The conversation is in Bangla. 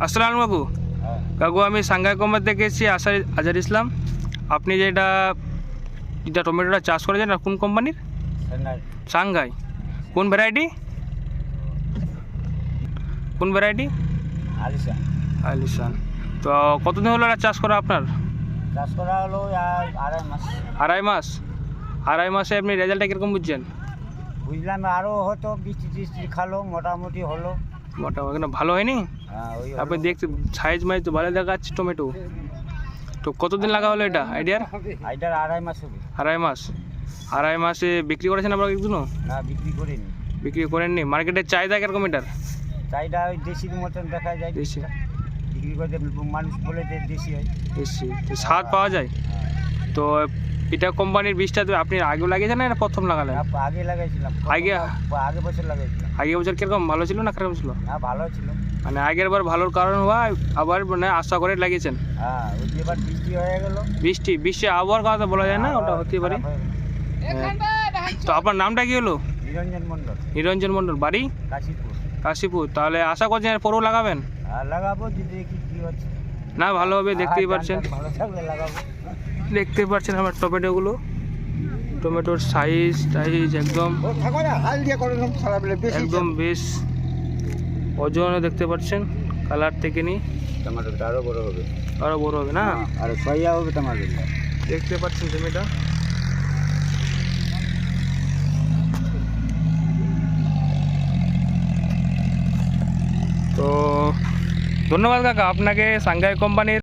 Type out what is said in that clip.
আসসালামু কাকু। কাকু আমি সাংঘাই কোম্পানি থেকে এসেছি আজহার ইসলাম। আপনি যেটা টমেটোটা চাষ করেছেন কোন কোম্পানির? সাংঘাই। কোন ভ্যারাইটি? আলিশান। তো কতদিন হলো এটা চাষ করা আপনার? চাষ করা হলো আড়াই মাস। আড়াই মাসে আপনি রেজাল্টটা কীরকম বুঝছেন? বুঝলাম আরও হয়তো বৃষ্টি টিষ্টি খালো, মোটামুটি হলো। মোটামুটি ভালো হয়নি? ওই আপনি দেখতে সাইজ মাইজ তো ভালো দেখাচ্ছে টমেটো। তো কতদিন লাগা হলো এটা আইডার আড়াই মাস হবে। আড়াই মাসে বিক্রি করেছেন আপনারা কিছু? না, বিক্রি করেননি। মার্কেটের চাহিদা কিরকম এটার? চাহিদা ওই দেশির মতন দেখা যায়। দেশি বিক্রি করতে মানুষ বলে যে দেশি হয়। তো স্বাদ পাওয়া যায়। তো এটা কোম্পানির বীজটা তো আপনি আগেও লাগিয়েছেন না প্রথম লাগালেন? আগে লাগাইছিলাম। আগের বছর লাগাইছিলাম। আগের বছর কিরকম ভালো ছিল না খারাপ ছিল? হ্যাঁ, ভালো ছিল। মানে আগের বার ভালোর কারণ হওয়া আবার মানে আশা করে লাগিয়েছেন। হ্যাঁ, ওই যে এবার বৃষ্টি হয়ে গেল। বৃষ্টি আবহাওয়ার কথা বলা যায় না, ওটা হতে পারে। তো আপনার নামটা কি হলো? নিরঞ্জন মণ্ডল। বাড়ি কাশীপুর। তাহলে আশা করছেন এর পরেও লাগাবেন? লাগাবো, যদি দেখি কি হচ্ছে। না, ভালো হবে। দেখতেই পাচ্ছেন আমার টমেটোর সাইজ একদম বেশ ওজন দেখতে পাচ্ছেন। কালার থেকে নি টমেটোটা আরো বড় হবে না? আর ছয়য়া হবে টমেটো। দেখতে পাচ্ছেন জমিটা। তো ধন্যবাদ কাকা আপনাকে সাংঘাই কোম্পানির